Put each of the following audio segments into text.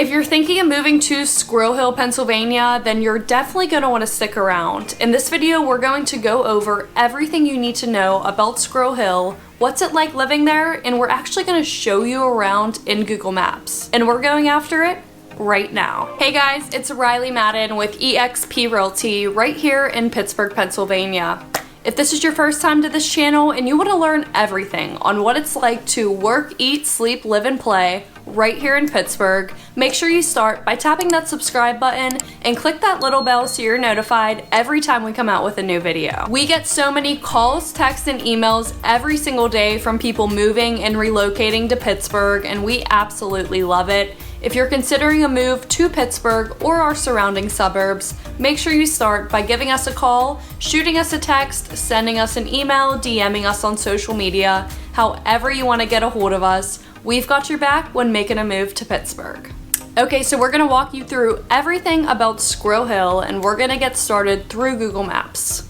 If you're thinking of moving to Squirrel Hill, Pennsylvania, then you're definitely going to want to stick around. In this video, we're going to go over everything you need to know about Squirrel Hill, what's it like living there, and we're actually going to show you around in Google Maps. And we're going after it right now. Hey guys, it's Riley Madden with eXp Realty right here in Pittsburgh, Pennsylvania. If this is your first time to this channel and you want to learn everything on what it's like to work, eat, sleep, live, and play right here in Pittsburgh, make sure you start by tapping that subscribe button and click that little bell so you're notified every time we come out with a new video. We get so many calls, texts, and emails every single day from people moving and relocating to Pittsburgh, and we absolutely love it. If you're considering a move to Pittsburgh or our surrounding suburbs, make sure you start by giving us a call, shooting us a text, sending us an email, DMing us on social media, however you want to get a hold of us. We've got your back when making a move to Pittsburgh. Okay, so we're going to walk you through everything about Squirrel Hill, and we're going to get started through Google Maps.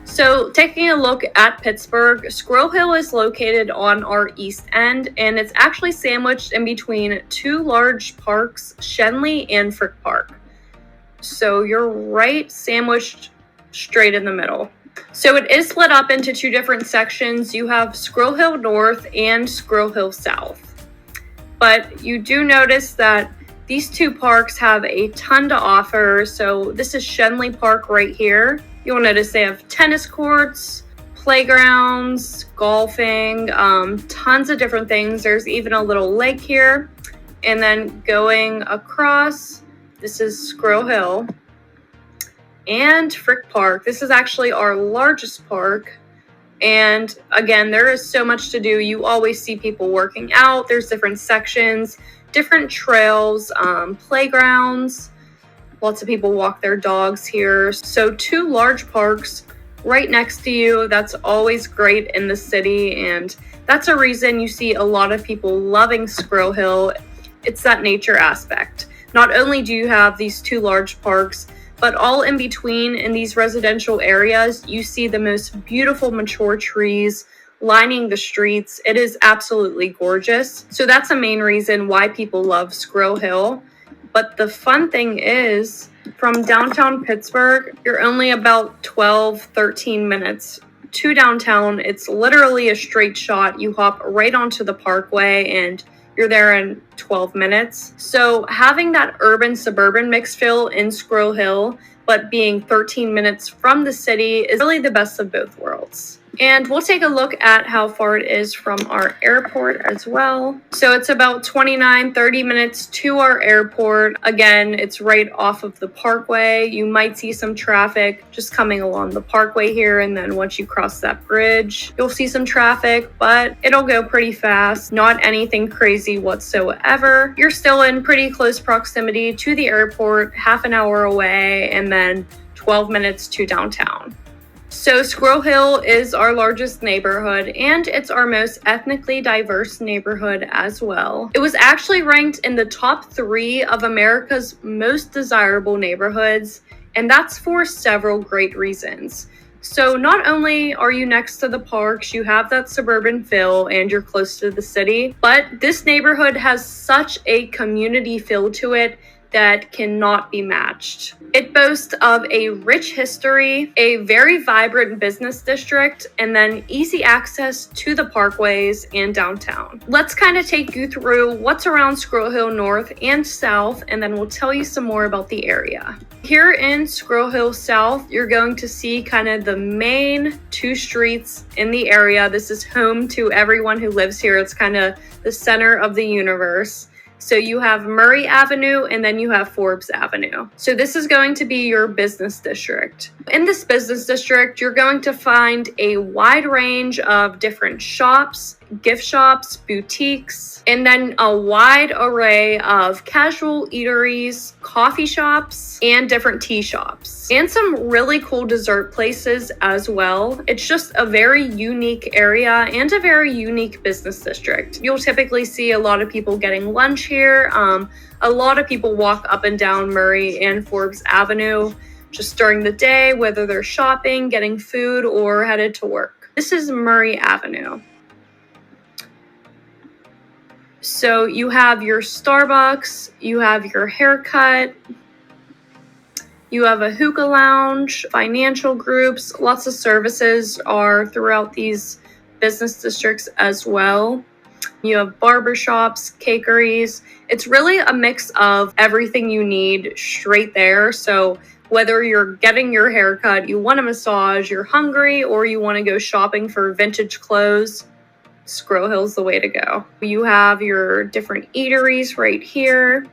So taking a look at Pittsburgh, Squirrel Hill is located on our east end, and it's actually sandwiched in between two large parks, Schenley and Frick Park. So you're right sandwiched straight in the middle. So it is split up into two different sections. You have Squirrel Hill North and Squirrel Hill South. But you do notice that these two parks have a ton to offer. So this is Schenley Park right here. You'll notice they have tennis courts, playgrounds, golfing, tons of different things. There's even a little lake here. And then going across, this is Squirrel Hill and Frick Park. This is actually our largest park. And again, there is so much to do. You always see people working out. There's different sections, different trails, playgrounds. Lots of people walk their dogs here. So two large parks right next to you. That's always great in the city. And that's a reason you see a lot of people loving Squirrel Hill. It's that nature aspect. Not only do you have these two large parks, but all in between in these residential areas, you see the most beautiful mature trees lining the streets. It is absolutely gorgeous. So that's a main reason why people love Squirrel Hill. But the fun thing is, from downtown Pittsburgh, you're only about 13 minutes to downtown. It's literally a straight shot. You hop right onto the parkway and you're there in 12 minutes. So having that urban-suburban mix feel in Squirrel Hill, but being 13 minutes from the city is really the best of both worlds. And we'll take a look at how far it is from our airport as well. So it's about 29-30 minutes to our airport. Again, it's right off of the parkway. You might see some traffic just coming along the parkway here, and then once you cross that bridge, you'll see some traffic, but it'll go pretty fast. Not anything crazy whatsoever. You're still in pretty close proximity to the airport, half an hour away, and then 12 minutes to downtown. So Squirrel Hill is our largest neighborhood, and it's our most ethnically diverse neighborhood as well. It was actually ranked in the top 3 of America's most desirable neighborhoods, and that's for several great reasons. So not only are you next to the parks, you have that suburban feel, and you're close to the city, but this neighborhood has such a community feel to it that cannot be matched. It boasts of a rich history, a very vibrant business district, and then easy access to the parkways and downtown. Let's kind of take you through what's around Squirrel Hill North and South, and then we'll tell you some more about the area. Here in Squirrel Hill South, you're going to see kind of the main 2 streets in the area. This is home to everyone who lives here. It's kind of the center of the universe. So you have Murray Avenue and then you have Forbes Avenue. So this is going to be your business district. In this business district, you're going to find a wide range of different shops, gift shops, boutiques, and then a wide array of casual eateries, coffee shops, and different tea shops, and some really cool dessert places as well. It's just a very unique area and a very unique business district. You'll typically see a lot of people getting lunch here. A lot of people walk up and down Murray and Forbes Avenue just during the day, whether they're shopping, getting food, or headed to work. This is Murray Avenue. So you have your Starbucks, you have your haircut, you have a hookah lounge, financial groups, lots of services are throughout these business districts as well. You have barbershops, cakeries. It's really a mix of everything you need straight there. So whether you're getting your haircut, you want a massage, you're hungry, or you want to go shopping for vintage clothes, Squirrel Hill's the way to go. You have your different eateries right here.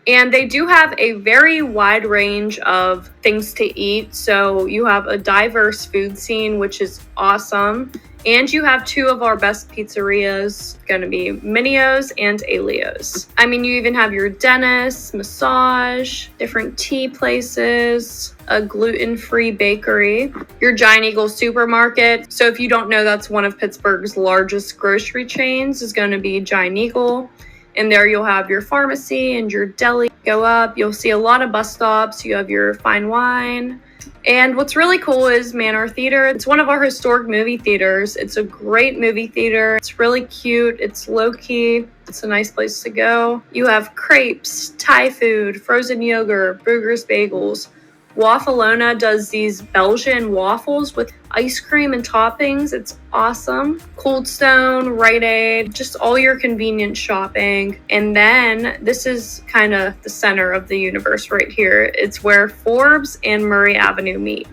And they do have a very wide range of things to eat. So you have a diverse food scene, which is awesome. And you have two of our best pizzerias, going to be Minio's and Elio's. I mean, you even have your dentist, massage, different tea places, a gluten-free bakery, your Giant Eagle supermarket. So if you don't know, that's one of Pittsburgh's largest grocery chains, is going to be Giant Eagle. And there you'll have your pharmacy and your deli. Go up, you'll see a lot of bus stops. You have your fine wine. And what's really cool is Manor Theater. It's one of our historic movie theaters. It's a great movie theater. It's really cute. It's low-key. It's a nice place to go. You have crepes, Thai food, frozen yogurt, Bruegger's bagels. Waffleona does these Belgian waffles with ice cream and toppings. It's awesome. Cold Stone, Rite Aid, just all your convenient shopping. And then this is kind of the center of the universe right here. It's where Forbes and Murray Avenue meet.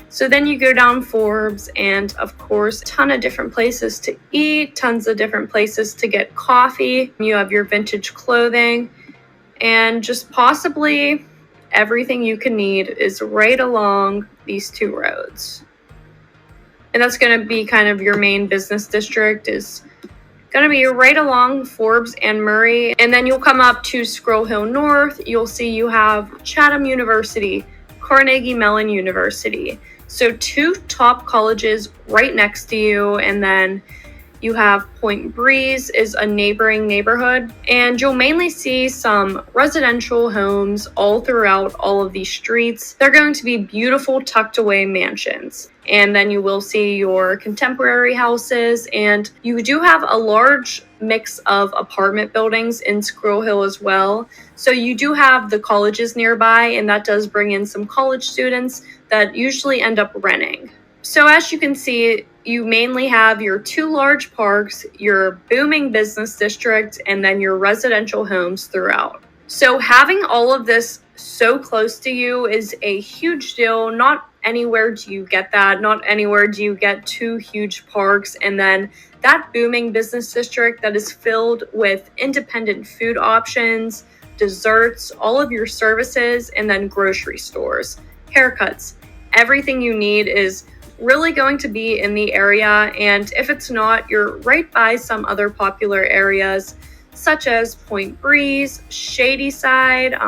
So then you go down Forbes and of course, a ton of different places to eat, tons of different places to get coffee. You have your vintage clothing and just possibly everything you can need is right along these two roads. And that's going to be kind of your main business district, is going to be right along Forbes and Murray. And then you'll come up to Squirrel Hill North. You'll see you have Chatham University, Carnegie Mellon University. So two top colleges right next to you. And then you have Point Breeze is a neighboring neighborhood, and you'll mainly see some residential homes all throughout all of these streets. They're going to be beautiful tucked away mansions. And then you will see your contemporary houses, and you do have a large mix of apartment buildings in Squirrel Hill as well. So you do have the colleges nearby, and that does bring in some college students that usually end up renting. So as you can see, you mainly have your two large parks, your booming business district, and then your residential homes throughout. So having all of this so close to you is a huge deal. Not anywhere do you get that. Not anywhere do you get two huge parks and then that booming business district that is filled with independent food options, desserts, all of your services, and then grocery stores, haircuts. Everything you need is really going to be in the area, and if it's not, you're right by some other popular areas such as Point Breeze, Shadyside,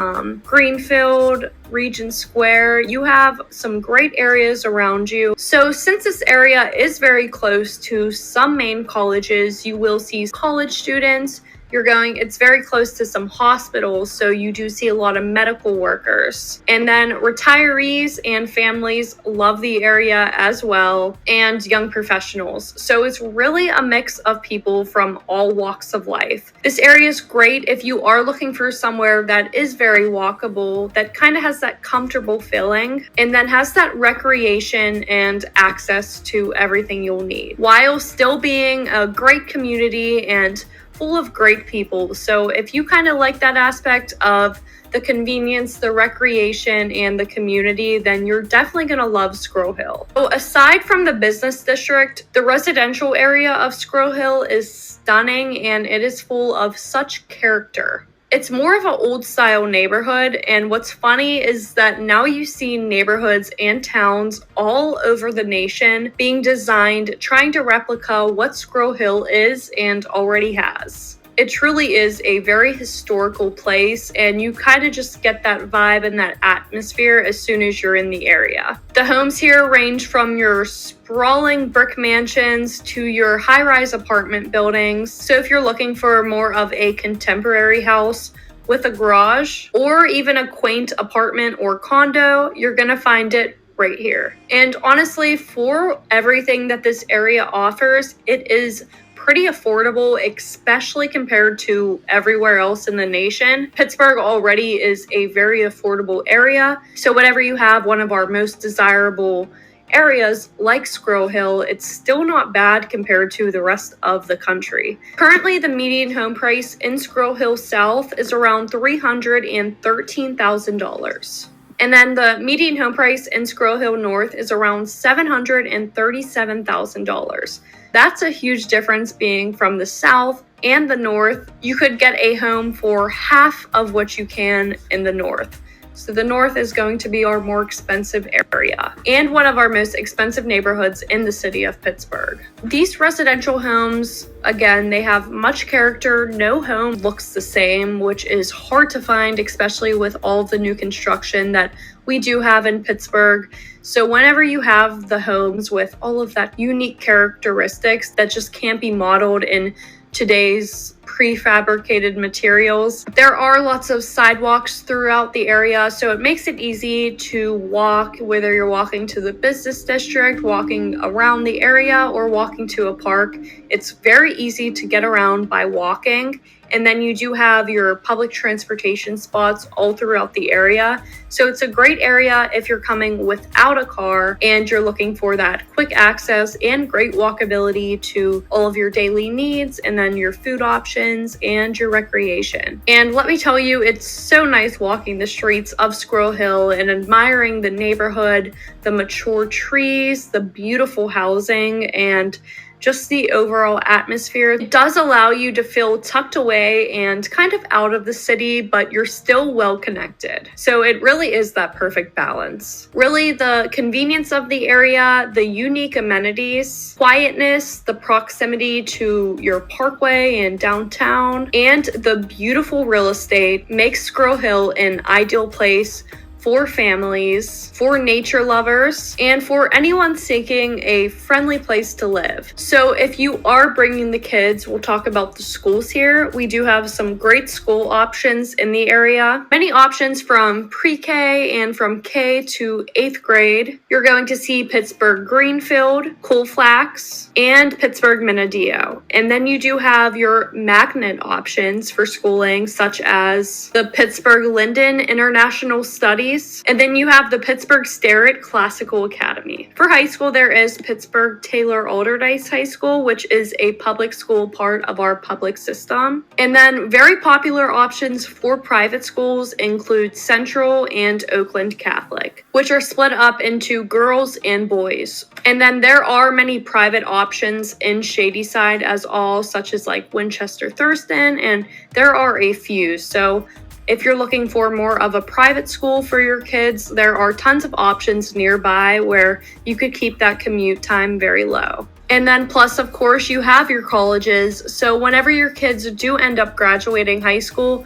Greenfield, Regent Square. You have some great areas around you. So since this area is very close to some main colleges, you will see college students. It's very close to some hospitals, so you do see a lot of medical workers. And then retirees and families love the area as well, and young professionals. So it's really a mix of people from all walks of life. This area is great if you are looking for somewhere that is very walkable, that kind of has that comfortable feeling, and then has that recreation and access to everything you'll need, while still being a great community and full of great people. So if you kind of like that aspect of the convenience, the recreation, and the community, then you're definitely going to love Squirrel Hill. So aside from the business district, the residential area of Squirrel Hill is stunning and it is full of such character. It's more of an old style neighborhood, and what's funny is that now you see neighborhoods and towns all over the nation being designed trying to replicate what Squirrel Hill is and already has. It truly is a very historical place, and you kind of just get that vibe and that atmosphere as soon as you're in the area. The homes here range from your sprawling brick mansions to your high-rise apartment buildings. So if you're looking for more of a contemporary house with a garage, or even a quaint apartment or condo, you're gonna find it right here. And honestly, for everything that this area offers, it is pretty affordable, especially compared to everywhere else in the nation. Pittsburgh already is a very affordable area, so whenever you have one of our most desirable areas like Squirrel Hill, it's still not bad compared to the rest of the country. Currently, the median home price in Squirrel Hill South is around $313,000. And then the median home price in Squirrel Hill North is around $737,000. That's a huge difference, being from the South and the North. You could get a home for half of what you can in the North. So the North is going to be our more expensive area and one of our most expensive neighborhoods in the city of Pittsburgh. These residential homes, again, they have much character. No home looks the same, which is hard to find, especially with all the new construction that we do have in Pittsburgh. So whenever you have the homes with all of that unique characteristics that just can't be modeled in today's prefabricated materials. There are lots of sidewalks throughout the area, so it makes it easy to walk, whether you're walking to the business district, walking around the area, or walking to a park. It's very easy to get around by walking. And then you do have your public transportation spots all throughout the area. So it's a great area if you're coming without a car and you're looking for that quick access and great walkability to all of your daily needs, and then your food options and your recreation. And let me tell you, it's so nice walking the streets of Squirrel Hill and admiring the neighborhood, the mature trees, the beautiful housing, and just the overall atmosphere. It does allow you to feel tucked away and kind of out of the city, but you're still well connected. So it really is that perfect balance. Really, the convenience of the area, the unique amenities, quietness, the proximity to your parkway and downtown, and the beautiful real estate makes Squirrel Hill an ideal place for families, for nature lovers, and for anyone seeking a friendly place to live. So if you are bringing the kids, we'll talk about the schools here. We do have some great school options in the area. Many options from pre-K and from K to 8th grade. You're going to see Pittsburgh Greenfield, Colfax, and Pittsburgh Menadeo. And then you do have your magnet options for schooling, such as the Pittsburgh Linden International Studies. And then you have the Pittsburgh Starrett Classical Academy. For high school, there is Pittsburgh Taylor Alderdice High School, which is a public school part of our public system. And then very popular options for private schools include Central and Oakland Catholic, which are split up into girls and boys. And then there are many private options in Shadyside as all, such as like Winchester Thurston, and there are a few. So if you're looking for more of a private school for your kids, there are tons of options nearby where you could keep that commute time very low. And then plus, of course, you have your colleges. So whenever your kids do end up graduating high school,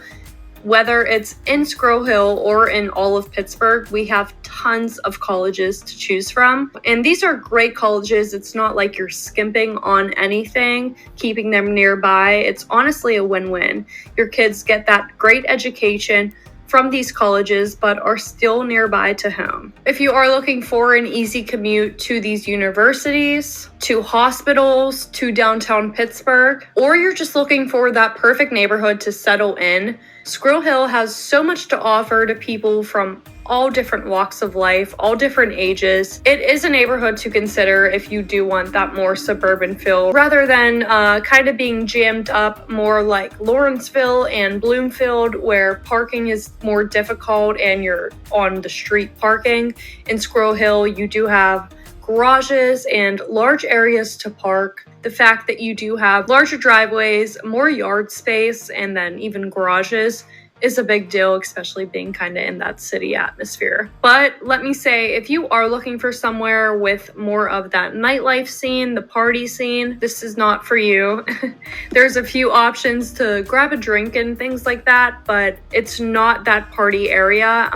whether it's in Squirrel Hill or in all of Pittsburgh, we have tons of colleges to choose from. And these are great colleges. It's not like you're skimping on anything, keeping them nearby. It's honestly a win-win. Your kids get that great education from these colleges, but are still nearby to home. If you are looking for an easy commute to these universities, to hospitals, to downtown Pittsburgh, or you're just looking for that perfect neighborhood to settle in, Squirrel Hill has so much to offer to people from all different walks of life, all different ages. It is a neighborhood to consider if you do want that more suburban feel, rather than kind of being jammed up more like Lawrenceville and Bloomfield, where parking is more difficult and you're on the street parking. In Squirrel Hill, you do have garages and large areas to park. The fact that you do have larger driveways, more yard space, and then even garages is a big deal, especially being kind of in that city atmosphere. But let me say, if you are looking for somewhere with more of that nightlife scene, the party scene, this is not for you. There's a few options to grab a drink and things like that, but it's not that party area.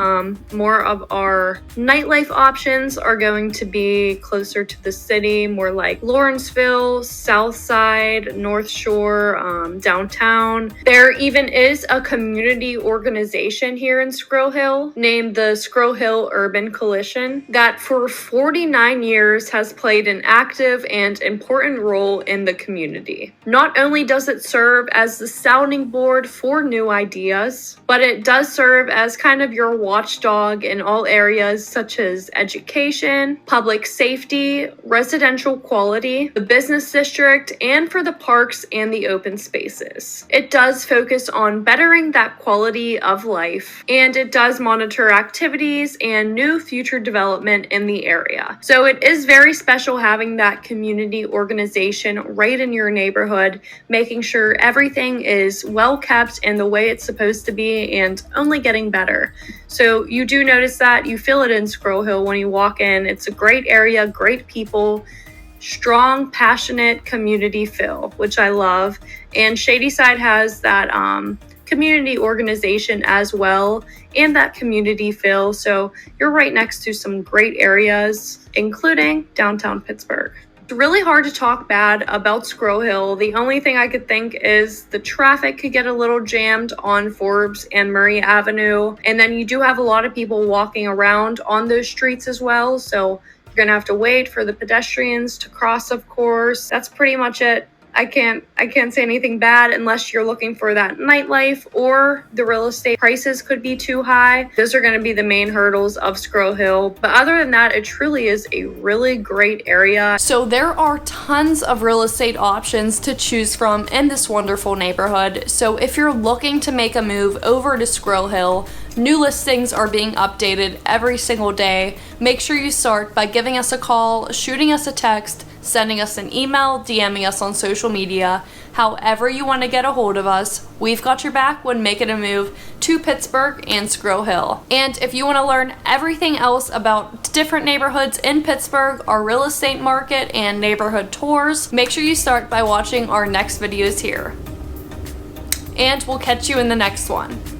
More of our nightlife options are going to be closer to the city, more like Lawrenceville, South Side, North Shore, downtown. There even is a community organization here in Squirrel Hill named the Squirrel Hill Urban Coalition that for 49 years has played an active and important role in the community. Not only does it serve as the sounding board for new ideas, but it does serve as kind of your watchdog in all areas such as education, public safety, residential quality, the business district, and for the parks and the open spaces. It does focus on bettering that quality of life, and it does monitor activities and new future development in the area. So it is very special having that community organization right in your neighborhood, making sure everything is well kept and the way it's supposed to be and only getting better. So you do notice that, you feel it in Squirrel Hill when you walk in. It's a great area, great people, strong, passionate community feel, which I love. And Shadyside has that community organization as well, and that community feel. So you're right next to some great areas, including downtown Pittsburgh. It's really hard to talk bad about Squirrel Hill. The only thing I could think is the traffic could get a little jammed on Forbes and Murray Avenue. And then you do have a lot of people walking around on those streets as well. So you're gonna have to wait for the pedestrians to cross, of course. That's pretty much it. I can't say anything bad unless you're looking for that nightlife, or the real estate prices could be too high. Those are going to be the main hurdles of Squirrel Hill. But other than that, it truly is a really great area. So there are tons of real estate options to choose from in this wonderful neighborhood. So if you're looking to make a move over to Squirrel Hill, new listings are being updated every single day. Make sure you start by giving us a call, shooting us a text, sending us an email, DMing us on social media. However you want to get a hold of us, we've got your back when making a move to Pittsburgh and Squirrel Hill. And if you want to learn everything else about different neighborhoods in Pittsburgh, our real estate market, and neighborhood tours, make sure you start by watching our next videos here. And we'll catch you in the next one.